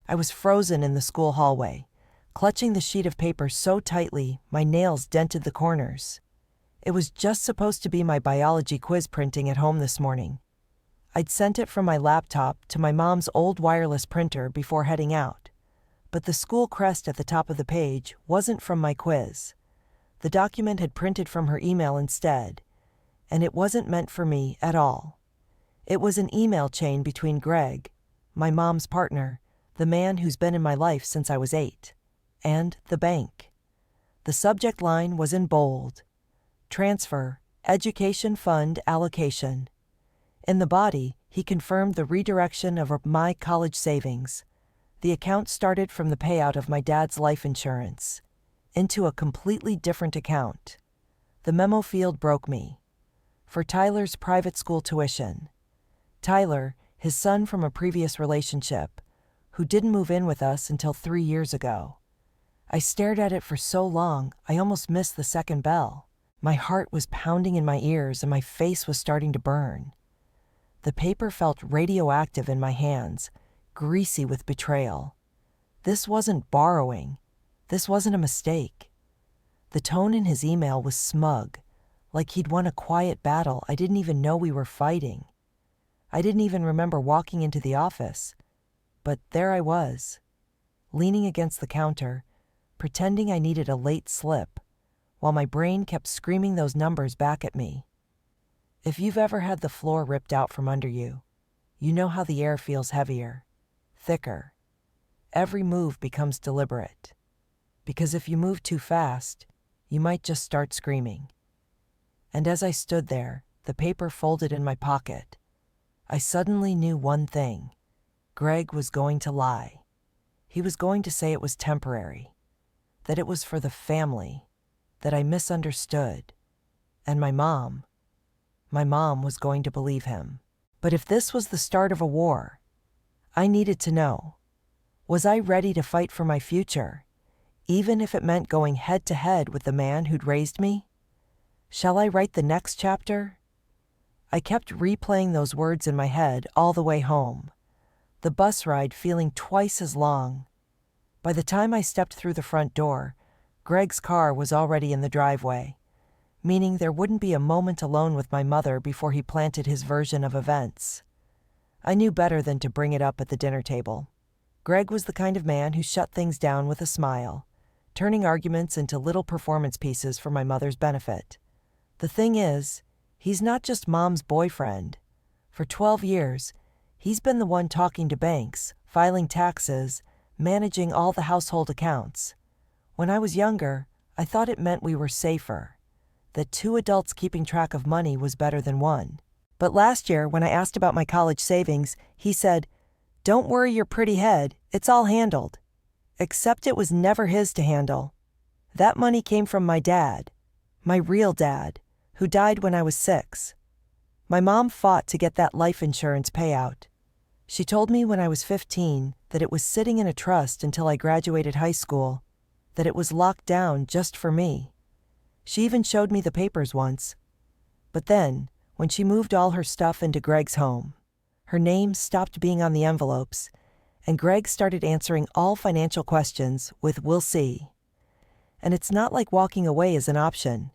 I was frozen in the school hallway, clutching the sheet of paper so tightly my nails dented the corners. It was just supposed to be my biology quiz printing at home this morning. I'd sent it from my laptop to my mom's old wireless printer before heading out. But the school crest at the top of the page wasn't from my quiz. The document had printed from her email instead, and it wasn't meant for me at all. It was an email chain between Greg, my mom's partner, the man who's been in my life since I was 8, and the bank. The subject line was in bold: Transfer, Education Fund Allocation. In the body, he confirmed the redirection of my college savings. The account started from the payout of my dad's life insurance into a completely different account. The memo field broke me. For Tyler's private school tuition. Tyler, his son from a previous relationship, who didn't move in with us until 3 years ago. I stared at it for so long, I almost missed the second bell. My heart was pounding in my ears and my face was starting to burn. The paper felt radioactive in my hands, greasy with betrayal. This wasn't borrowing. This wasn't a mistake. The tone in his email was smug, like he'd won a quiet battle I didn't even know we were fighting. I didn't even remember walking into the office, but there I was, leaning against the counter, pretending I needed a late slip, while my brain kept screaming those numbers back at me. If you've ever had the floor ripped out from under you, you know how the air feels heavier, thicker. Every move becomes deliberate, because if you move too fast, you might just start screaming. And as I stood there, the paper folded in my pocket, I suddenly knew one thing. Greg was going to lie. He was going to say it was temporary, that it was for the family, that I misunderstood. And my mom was going to believe him. But if this was the start of a war, I needed to know. Was I ready to fight for my future, even if it meant going head to head with the man who'd raised me? Shall I write the next chapter? I kept replaying those words in my head all the way home, the bus ride feeling twice as long. By the time I stepped through the front door, Greg's car was already in the driveway, meaning there wouldn't be a moment alone with my mother before he planted his version of events. I knew better than to bring it up at the dinner table. Greg was the kind of man who shut things down with a smile, turning arguments into little performance pieces for my mother's benefit. The thing is, he's not just Mom's boyfriend. For 12 years, he's been the one talking to banks, filing taxes, managing all the household accounts. When I was younger, I thought it meant we were safer, that 2 adults keeping track of money was better than 1. But last year, when I asked about my college savings, he said, "Don't worry your pretty head, it's all handled." Except it was never his to handle. That money came from my dad, my real dad, who died when I was 6. My mom fought to get that life insurance payout. She told me when I was 15 that it was sitting in a trust until I graduated high school, that it was locked down just for me. She even showed me the papers once. But then, when she moved all her stuff into Greg's home, her name stopped being on the envelopes, and Greg started answering all financial questions with "we'll see." And it's not like walking away is an option.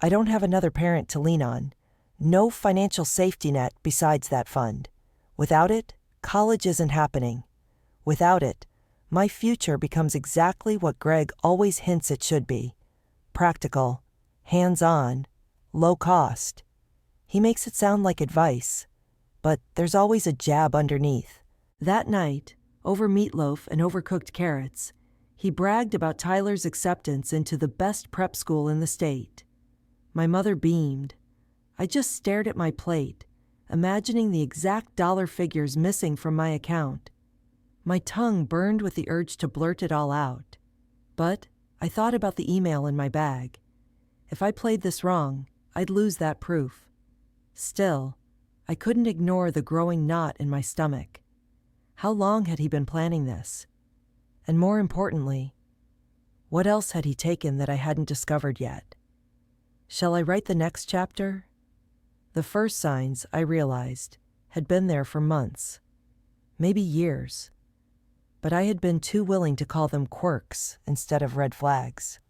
I don't have another parent to lean on, no financial safety net besides that fund. Without it, college isn't happening. Without it, my future becomes exactly what Greg always hints it should be: practical, hands-on, low cost. He makes it sound like advice, but there's always a jab underneath. That night, over meatloaf and overcooked carrots, he bragged about Tyler's acceptance into the best prep school in the state. My mother beamed. I just stared at my plate, imagining the exact dollar figures missing from my account. My tongue burned with the urge to blurt it all out. But I thought about the email in my bag. If I played this wrong, I'd lose that proof. Still, I couldn't ignore the growing knot in my stomach. How long had he been planning this? And more importantly, what else had he taken that I hadn't discovered yet? Shall I write the next chapter? The first signs, I realized, had been there for months, maybe years. but I had been too willing to call them quirks instead of red flags.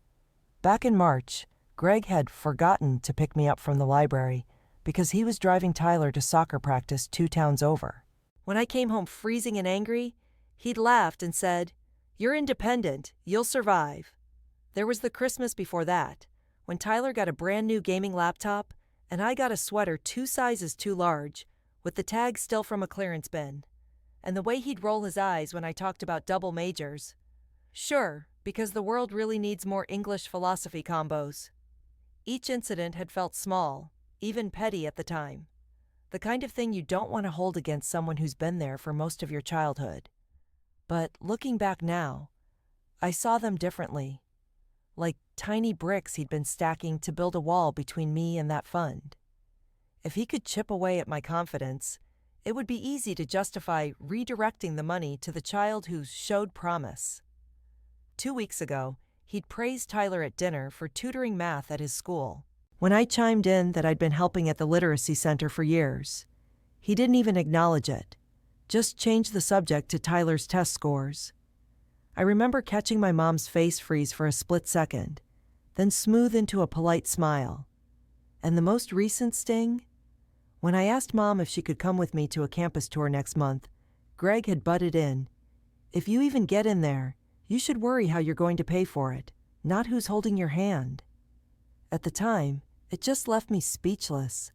Back in March, Greg had forgotten to pick me up from the library because he was driving Tyler to soccer practice 2 towns over. When I came home freezing and angry, he'd laughed and said, "You're independent, you'll survive." There was the Christmas before that, when Tyler got a brand new gaming laptop and I got a sweater 2 sizes too large, with the tag still from a clearance bin. And the way he'd roll his eyes when I talked about double majors. Sure, because the world really needs more English philosophy combos. Each incident had felt small, even petty at the time. The kind of thing you don't want to hold against someone who's been there for most of your childhood. But looking back now, I saw them differently. Like tiny bricks he'd been stacking to build a wall between me and that fund. If he could chip away at my confidence, it would be easy to justify redirecting the money to the child who showed promise. 2 weeks ago, he'd praised Tyler at dinner for tutoring math at his school. When I chimed in that I'd been helping at the literacy center for years, he didn't even acknowledge it, just changed the subject to Tyler's test scores. I remember catching my mom's face freeze for a split second, then smooth into a polite smile. And the most recent sting? When I asked Mom if she could come with me to a campus tour next month, Greg had butted in. "If you even get in there, you should worry how you're going to pay for it, not who's holding your hand." At the time, it just left me speechless.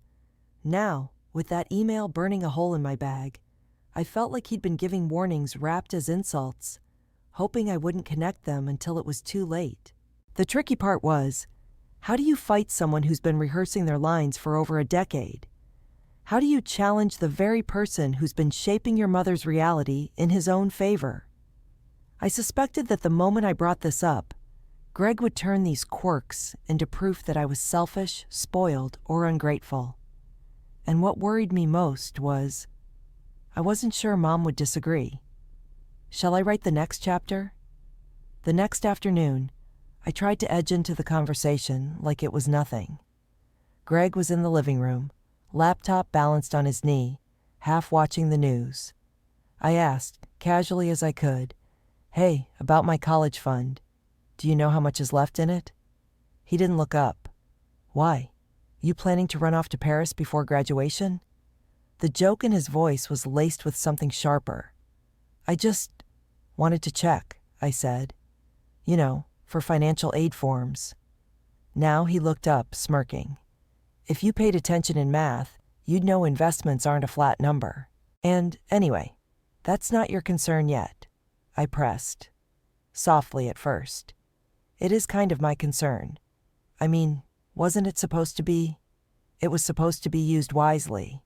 Now, with that email burning a hole in my bag, I felt like he'd been giving warnings wrapped as insults, hoping I wouldn't connect them until it was too late. The tricky part was, how do you fight someone who's been rehearsing their lines for over a decade? How do you challenge the very person who's been shaping your mother's reality in his own favor? I suspected that the moment I brought this up, Greg would turn these quirks into proof that I was selfish, spoiled, or ungrateful. And what worried me most was, I wasn't sure Mom would disagree. Shall I write the next chapter? The next afternoon, I tried to edge into the conversation like it was nothing. Greg was in the living room, laptop balanced on his knee, half watching the news. I asked, casually as I could, "Hey, about my college fund. Do you know how much is left in it?" He didn't look up. "Why? You planning to run off to Paris before graduation?" The joke in his voice was laced with something sharper. "I just wanted to check," I said. "You know, for financial aid forms." Now he looked up, smirking. "If you paid attention in math, you'd know investments aren't a flat number. And, anyway, that's not your concern yet," I pressed. Softly at first. "It is kind of my concern. I mean, wasn't it supposed to be? It was supposed to be used wisely."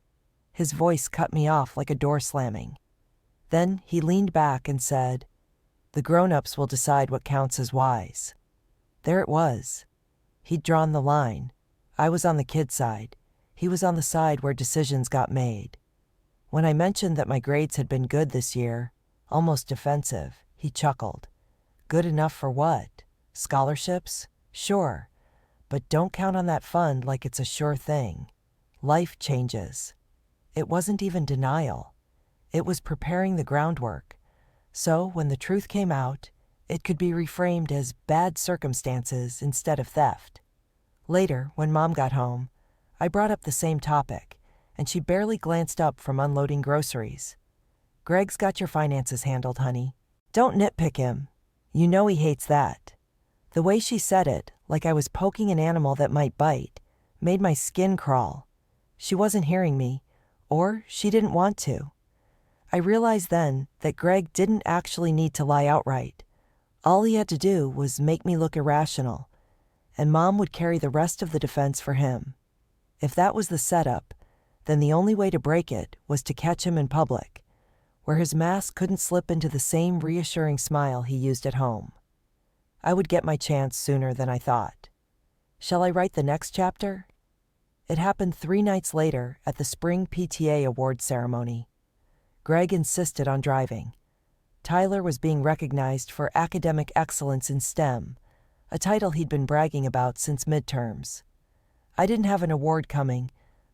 His voice cut me off like a door slamming. Then he leaned back and said, "The grown-ups will decide what counts as wise." There it was. He'd drawn the line. I was on the kid's side. He was on the side where decisions got made. When I mentioned that my grades had been good this year, almost defensive, he chuckled. "Good enough for what? Scholarships? Sure. But don't count on that fund like it's a sure thing. Life changes." It wasn't even denial. It was preparing the groundwork. So when the truth came out, it could be reframed as bad circumstances instead of theft. Later, when Mom got home, I brought up the same topic, and she barely glanced up from unloading groceries. "Greg's got your finances handled, honey. Don't nitpick him. You know he hates that." The way she said it, like I was poking an animal that might bite, made my skin crawl. She wasn't hearing me, or she didn't want to. I realized then that Greg didn't actually need to lie outright. All he had to do was make me look irrational, and Mom would carry the rest of the defense for him. If that was the setup, then the only way to break it was to catch him in public, where his mask couldn't slip into the same reassuring smile he used at home. I would get my chance sooner than I thought. Shall I write the next chapter? It happened 3 nights later at the spring PTA award ceremony. Greg insisted on driving. Tyler was being recognized for academic excellence in STEM, a title he'd been bragging about since midterms. I didn't have an award coming,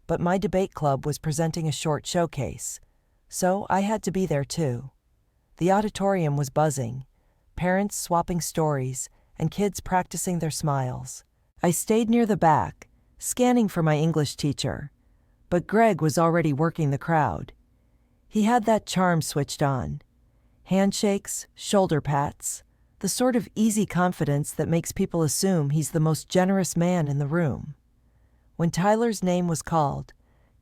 but my debate club was presenting a short showcase, so I had to be there too. The auditorium was buzzing, parents swapping stories, and kids practicing their smiles. I stayed near the back, scanning for my English teacher, but Greg was already working the crowd. He had that charm switched on. Handshakes, shoulder pats, the sort of easy confidence that makes people assume he's the most generous man in the room. When Tyler's name was called,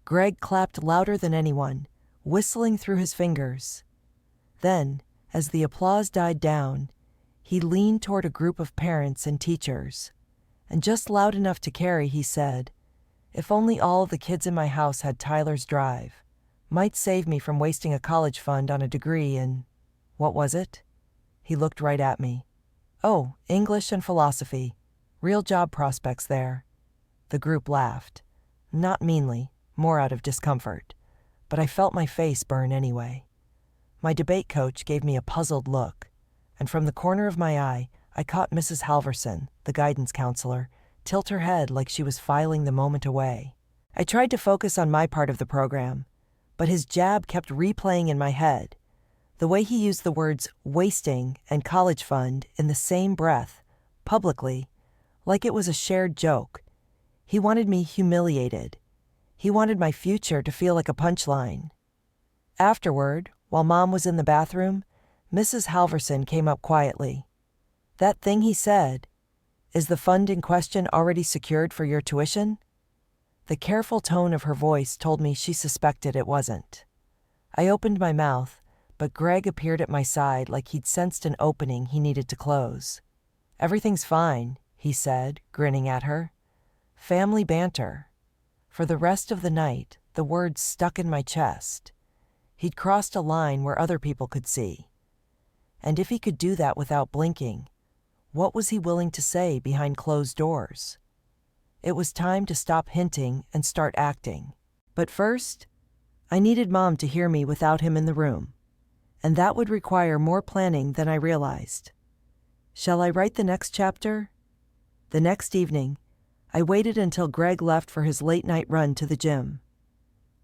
Greg clapped louder than anyone, whistling through his fingers. Then, as the applause died down, he leaned toward a group of parents and teachers, and just loud enough to carry, he said, "If only all the kids in my house had Tyler's drive, might save me from wasting a college fund on a degree in..." What was it? He looked right at me. "Oh, English and philosophy. Real job prospects there." The group laughed. Not meanly, more out of discomfort. But I felt my face burn anyway. My debate coach gave me a puzzled look, and from the corner of my eye, I caught Mrs. Halverson, the guidance counselor, tilt her head like she was filing the moment away. I tried to focus on my part of the program, but his jab kept replaying in my head. The way he used the words wasting and college fund in the same breath, publicly, like it was a shared joke. He wanted me humiliated. He wanted my future to feel like a punchline. Afterward, while Mom was in the bathroom, Mrs. Halverson came up quietly. "That thing he said, is the fund in question already secured for your tuition?" The careful tone of her voice told me she suspected it wasn't. I opened my mouth, but Greg appeared at my side like he'd sensed an opening he needed to close. "Everything's fine," he said, grinning at her. Family banter. For the rest of the night, the words stuck in my chest. He'd crossed a line where other people could see. And if he could do that without blinking, what was he willing to say behind closed doors? It was time to stop hinting and start acting. But first, I needed Mom to hear me without him in the room. And that would require more planning than I realized. Shall I write the next chapter? The next evening, I waited until Greg left for his late-night run to the gym.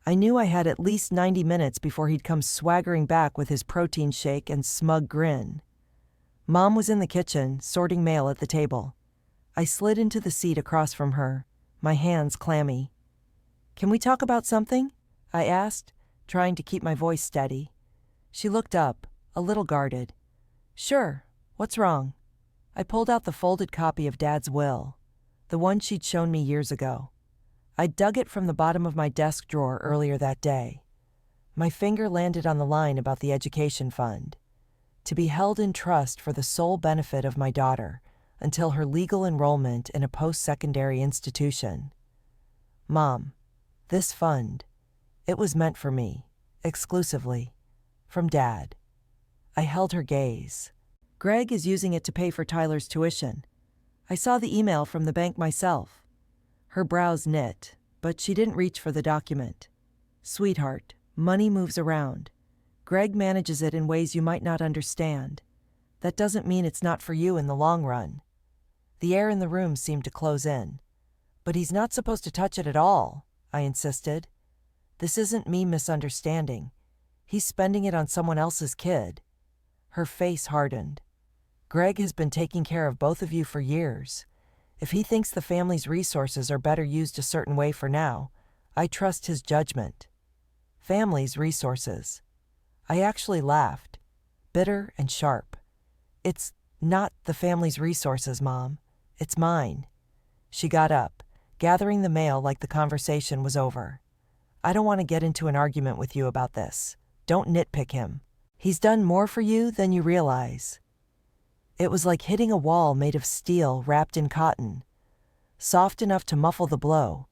I knew I had at least 90 minutes before he'd come swaggering back with his protein shake and smug grin. Mom was in the kitchen, sorting mail at the table. I slid into the seat across from her, my hands clammy. "Can we talk about something?" I asked, trying to keep my voice steady. She looked up, a little guarded. "Sure, what's wrong?" I pulled out the folded copy of Dad's will, the one she'd shown me years ago. I'd dug it from the bottom of my desk drawer earlier that day. My finger landed on the line about the education fund, to be held in trust for the sole benefit of my daughter until her legal enrollment in a post-secondary institution. "Mom, this fund, it was meant for me, exclusively, from Dad." I held her gaze. "Greg is using it to pay for Tyler's tuition. I saw the email from the bank myself." Her brows knit, but she didn't reach for the document. "Sweetheart, money moves around. Greg manages it in ways you might not understand. That doesn't mean it's not for you in the long run." The air in the room seemed to close in. "But he's not supposed to touch it at all," I insisted. "This isn't me misunderstanding. He's spending it on someone else's kid." Her face hardened. "Greg has been taking care of both of you for years. If he thinks the family's resources are better used a certain way for now, I trust his judgment." Family's resources. I actually laughed, bitter and sharp. "It's not the family's resources, Mom. It's mine." She got up, gathering the mail like the conversation was over. "I don't want to get into an argument with you about this. Don't nitpick him. He's done more for you than you realize." It was like hitting a wall made of steel wrapped in cotton, soft enough to muffle the blow,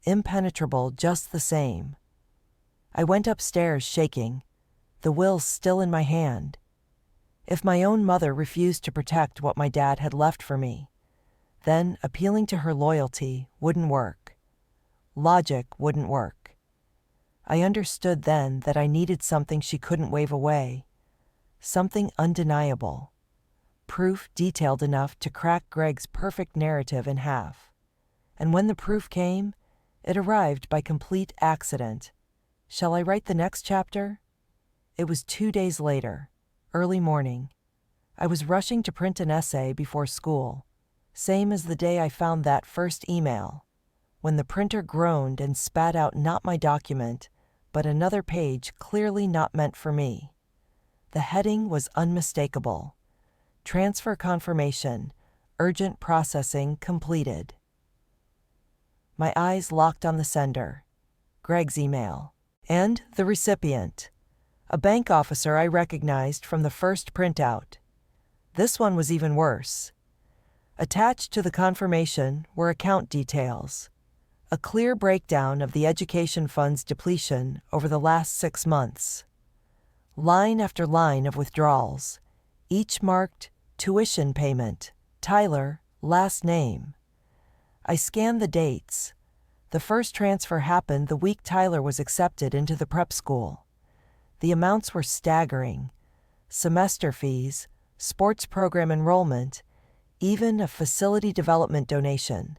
impenetrable just the same. I went upstairs shaking, the will still in my hand. If my own mother refused to protect what my dad had left for me, then appealing to her loyalty wouldn't work. Logic wouldn't work. I understood then that I needed something she couldn't wave away, something undeniable. Proof detailed enough to crack Greg's perfect narrative in half. And when the proof came, it arrived by complete accident. Shall I write the next chapter? It was 2 days later. Early morning. I was rushing to print an essay before school. Same as the day I found that first email, when the printer groaned and spat out not my document, but another page clearly not meant for me. The heading was unmistakable. Transfer confirmation, urgent processing completed. My eyes locked on the sender, Greg's email, and the recipient, a bank officer I recognized from the first printout. This one was even worse. Attached to the confirmation were account details, a clear breakdown of the education fund's depletion over the last 6 months. Line after line of withdrawals, each marked tuition payment, Tyler, last name. I scanned the dates. The first transfer happened the week Tyler was accepted into the prep school. The amounts were staggering. Semester fees, sports program enrollment, even a facility development donation.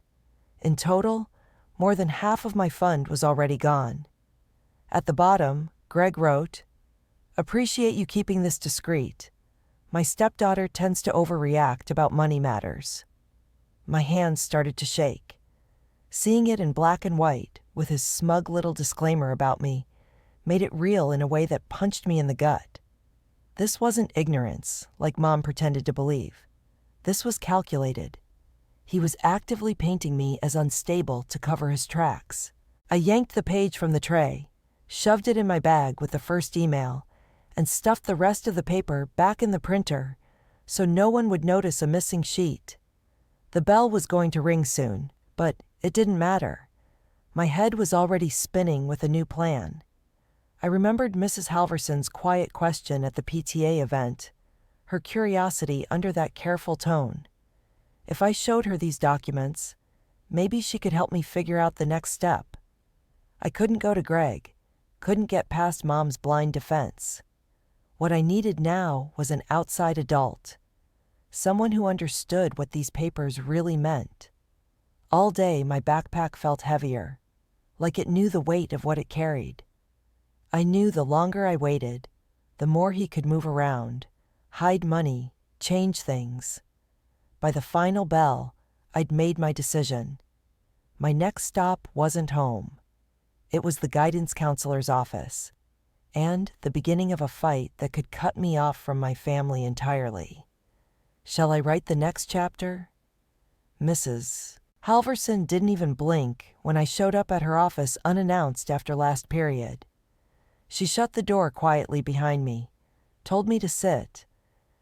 In total, more than half of my fund was already gone. At the bottom, Greg wrote, "Appreciate you keeping this discreet. My stepdaughter tends to overreact about money matters." My hands started to shake. Seeing it in black and white, with his smug little disclaimer about me, made it real in a way that punched me in the gut. This wasn't ignorance, like Mom pretended to believe. This was calculated. He was actively painting me as unstable to cover his tracks. I yanked the page from the tray, shoved it in my bag with the first email, and stuffed the rest of the paper back in the printer so no one would notice a missing sheet. The bell was going to ring soon, but it didn't matter. My head was already spinning with a new plan. I remembered Mrs. Halverson's quiet question at the PTA event, her curiosity under that careful tone. If I showed her these documents, maybe she could help me figure out the next step. I couldn't go to Greg, couldn't get past Mom's blind defense. What I needed now was an outside adult, someone who understood what these papers really meant. All day my backpack felt heavier, like it knew the weight of what it carried. I knew the longer I waited, the more he could move around, hide money, change things. By the final bell, I'd made my decision. My next stop wasn't home. It was the guidance counselor's office, and the beginning of a fight that could cut me off from my family entirely. Shall I write the next chapter? Mrs. Halverson didn't even blink when I showed up at her office unannounced after last period. She shut the door quietly behind me, told me to sit,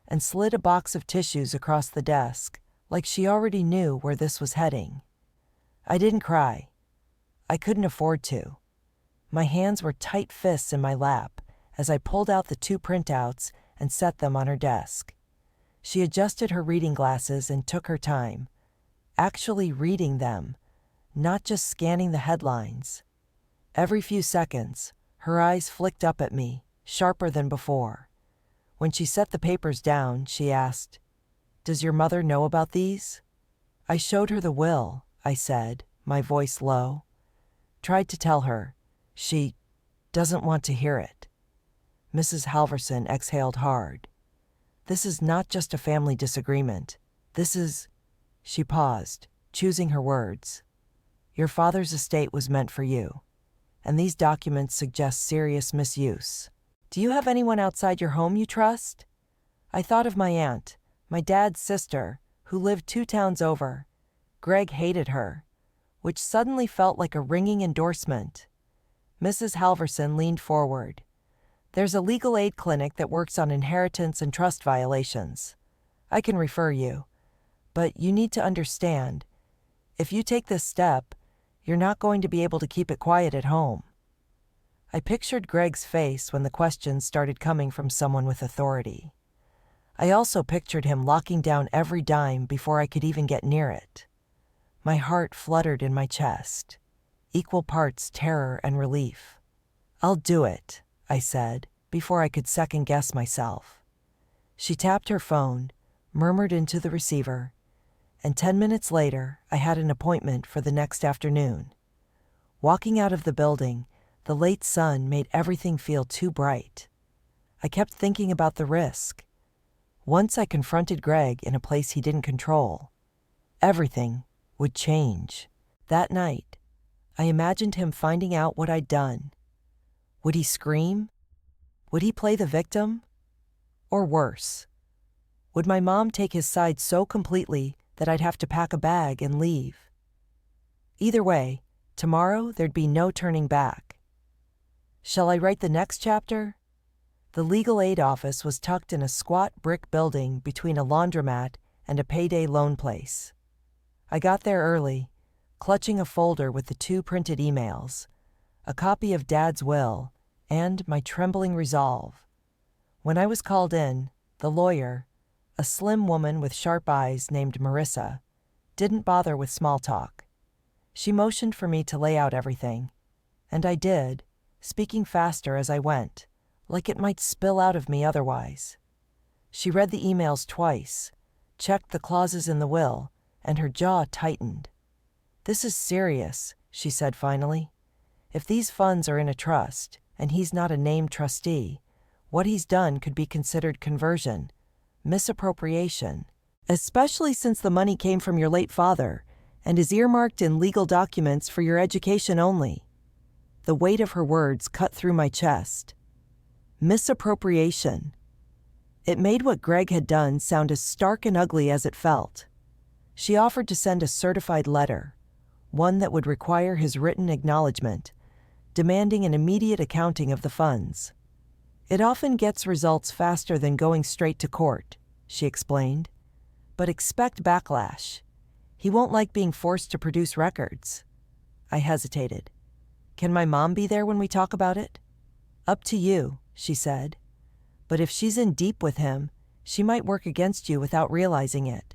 and slid a box of tissues across the desk, like she already knew where this was heading. I didn't cry. I couldn't afford to. My hands were tight fists in my lap as I pulled out the 2 printouts and set them on her desk. She adjusted her reading glasses and took her time, actually reading them, not just scanning the headlines. Every few seconds, her eyes flicked up at me, sharper than before. When she set the papers down, she asked, "Does your mother know about these?" I showed her the will, I said, my voice low. Tried to tell her. She doesn't want to hear it. Mrs. Halverson exhaled hard. "This is not just a family disagreement. This is..." She paused, choosing her words. "Your father's estate was meant for you, and these documents suggest serious misuse. Do you have anyone outside your home you trust?" I thought of my aunt, my dad's sister, who lived 2 towns over. Greg hated her, which suddenly felt like a ringing endorsement. Mrs. Halverson leaned forward. "There's a legal aid clinic that works on inheritance and trust violations. I can refer you. But you need to understand, if you take this step, you're not going to be able to keep it quiet at home." I pictured Greg's face when the questions started coming from someone with authority. I also pictured him locking down every dime before I could even get near it. My heart fluttered in my chest, equal parts terror and relief. "I'll do it," I said, before I could second-guess myself. She tapped her phone, murmured into the receiver, and 10 minutes later, I had an appointment for the next afternoon. Walking out of the building, the late sun made everything feel too bright. I kept thinking about the risk. Once I confronted Greg in a place he didn't control, everything would change. That night, I imagined him finding out what I'd done. Would he scream? Would he play the victim? Or worse, would my mom take his side so completely that I'd have to pack a bag and leave? Either way, tomorrow there'd be no turning back. Shall I write the next chapter? The legal aid office was tucked in a squat brick building between a laundromat and a payday loan place. I got there early, clutching a folder with the 2 printed emails, a copy of Dad's will, and my trembling resolve. When I was called in, the lawyer, a slim woman with sharp eyes named Marissa, didn't bother with small talk. She motioned for me to lay out everything, and I did, speaking faster as I went, like it might spill out of me otherwise. She read the emails twice, checked the clauses in the will, and her jaw tightened. "This is serious," she said finally. "If these funds are in a trust, and he's not a named trustee, what he's done could be considered conversion, misappropriation, especially since the money came from your late father and is earmarked in legal documents for your education only." The weight of her words cut through my chest. Misappropriation. It made what Greg had done sound as stark and ugly as it felt. She offered to send a certified letter, one that would require his written acknowledgement, demanding an immediate accounting of the funds. "It often gets results faster than going straight to court," she explained. "But expect backlash. He won't like being forced to produce records." I hesitated. "Can my mom be there when we talk about it?" "Up to you," she said. "But if she's in deep with him, she might work against you without realizing it."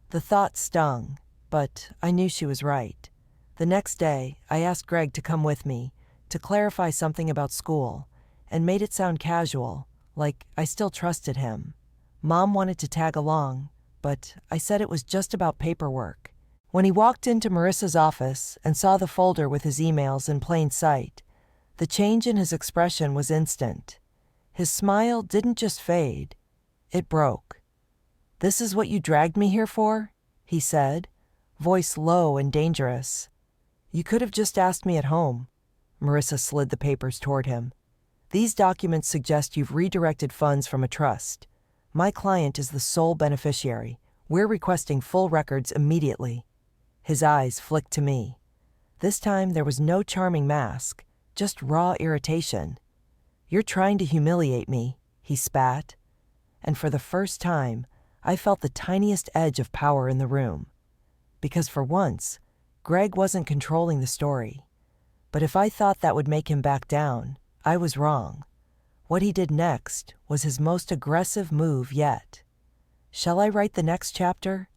The thought stung, but I knew she was right. The next day, I asked Greg to come with me, to clarify something about school, and made it sound casual, like I still trusted him. Mom wanted to tag along, but I said it was just about paperwork. When he walked into Marissa's office and saw the folder with his emails in plain sight, the change in his expression was instant. His smile didn't just fade, it broke. "This is what you dragged me here for?" he said, voice low and dangerous. "You could have just asked me at home." Marissa slid the papers toward him. "These documents suggest you've redirected funds from a trust. My client is the sole beneficiary. We're requesting full records immediately." His eyes flicked to me. This time there was no charming mask, just raw irritation. "You're trying to humiliate me," he spat. And for the first time, I felt the tiniest edge of power in the room. Because for once, Greg wasn't controlling the story. But if I thought that would make him back down, I was wrong. What he did next was his most aggressive move yet. "Shall I write the next chapter?"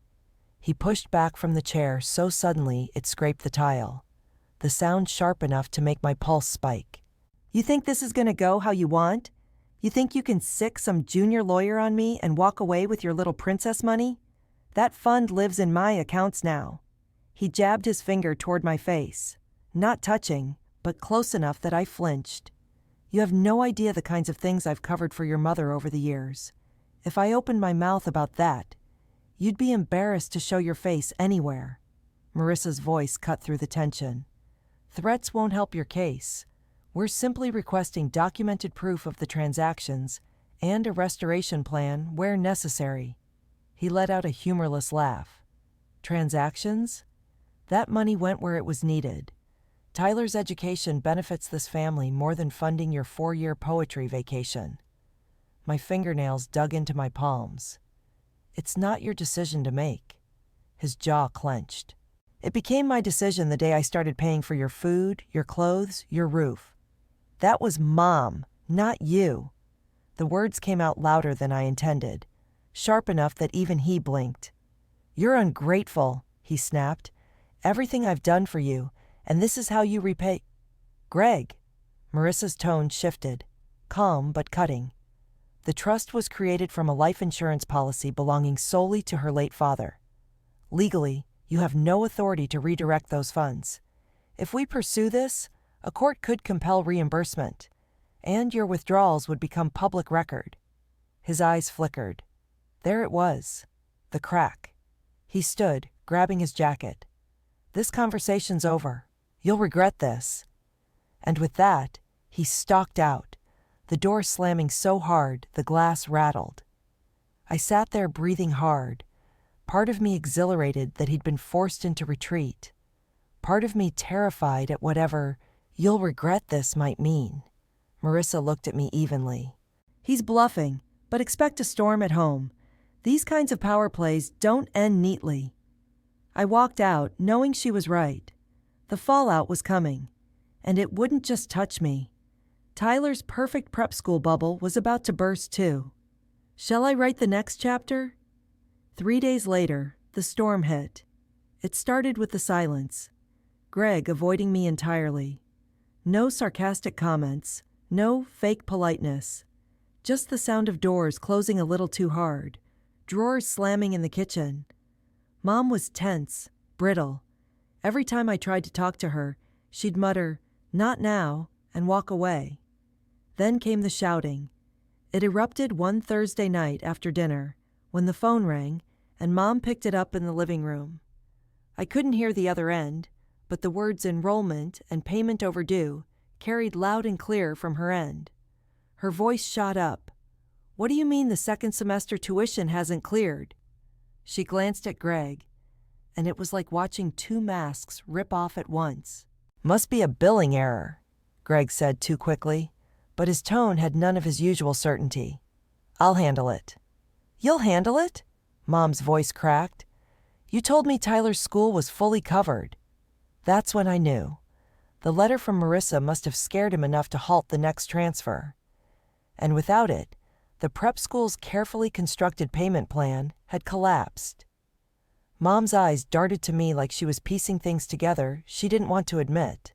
He pushed back from the chair so suddenly it scraped the tile, the sound sharp enough to make my pulse spike. "You think this is going to go how you want? You think you can sick some junior lawyer on me and walk away with your little princess money? That fund lives in my accounts now." He jabbed his finger toward my face, not touching, but close enough that I flinched. "You have no idea the kinds of things I've covered for your mother over the years. If I opened my mouth about that, you'd be embarrassed to show your face anywhere." Marissa's voice cut through the tension. "Threats won't help your case. We're simply requesting documented proof of the transactions and a restoration plan where necessary." He let out a humorless laugh. "Transactions? That money went where it was needed. Tyler's education benefits this family more than funding your 4-year poetry vacation." My fingernails dug into my palms. "It's not your decision to make." His jaw clenched. "It became my decision the day I started paying for your food, your clothes, your roof. That was Mom, not you." The words came out louder than I intended, sharp enough that even he blinked. "You're ungrateful," he snapped. "Everything I've done for you, and this is how you repay—" "Greg." Marissa's tone shifted, calm but cutting. "The trust was created from a life insurance policy belonging solely to her late father. Legally, you have no authority to redirect those funds. If we pursue this, a court could compel reimbursement. And your withdrawals would become public record. His eyes flickered. There it was. The crack. He stood, grabbing his jacket. This conversation's over. You'll regret this. And with that, he stalked out, the door slamming so hard the glass rattled. I sat there breathing hard, part of me exhilarated that he'd been forced into retreat, part of me terrified at whatever "you'll regret this" might mean. Marissa looked at me evenly. He's bluffing, but expect a storm at home. These kinds of power plays don't end neatly. I walked out, knowing she was right. The fallout was coming, and it wouldn't just touch me. Tyler's perfect prep school bubble was about to burst too. Shall I write the next chapter? 3 days later, the storm hit. It started with the silence. Greg avoiding me entirely. No sarcastic comments, no fake politeness. Just the sound of doors closing a little too hard, drawers slamming in the kitchen. Mom was tense, brittle. Every time I tried to talk to her, she'd mutter, "Not now," and walk away. Then came the shouting. It erupted one Thursday night after dinner, when the phone rang, and Mom picked it up in the living room. I couldn't hear the other end, but the words enrollment and payment overdue carried loud and clear from her end. Her voice shot up. "What do you mean the second semester tuition hasn't cleared?" She glanced at Greg, and it was like watching two masks rip off at once. "Must be a billing error," Greg said too quickly, but his tone had none of his usual certainty. "I'll handle it." "You'll handle it?" Mom's voice cracked. "You told me Tyler's school was fully covered." That's when I knew. The letter from Marissa must have scared him enough to halt the next transfer. And without it, the prep school's carefully constructed payment plan had collapsed. Mom's eyes darted to me like she was piecing things together she didn't want to admit.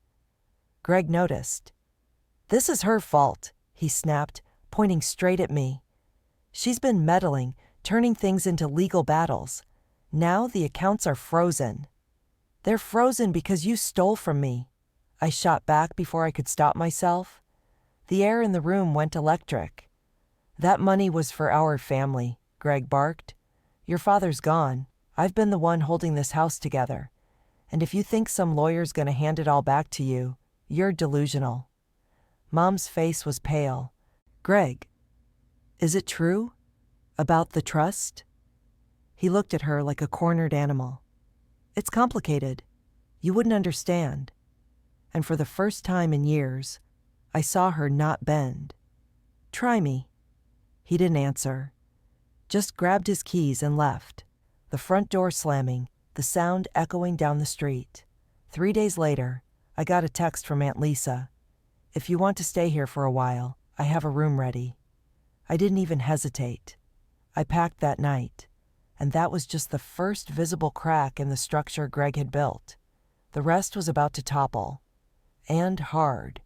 Greg noticed. "This is her fault," he snapped, pointing straight at me. "She's been meddling, turning things into legal battles. Now the accounts are frozen." "They're frozen because you stole from me," I shot back before I could stop myself. The air in the room went electric. "That money was for our family," Greg barked. "Your father's gone. I've been the one holding this house together. And if you think some lawyer's gonna hand it all back to you, you're delusional." Mom's face was pale. "Greg, is it true? About the trust?" He looked at her like a cornered animal. "It's complicated. You wouldn't understand." And for the first time in years, I saw her not bend. "Try me." He didn't answer. Just grabbed his keys and left. The front door slamming, the sound echoing down the street. 3 days later, I got a text from Aunt Lisa. "If you want to stay here for a while, I have a room ready." I didn't even hesitate. I packed that night, and that was just the first visible crack in the structure Greg had built. The rest was about to topple. And hard.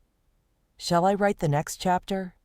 Shall I write the next chapter?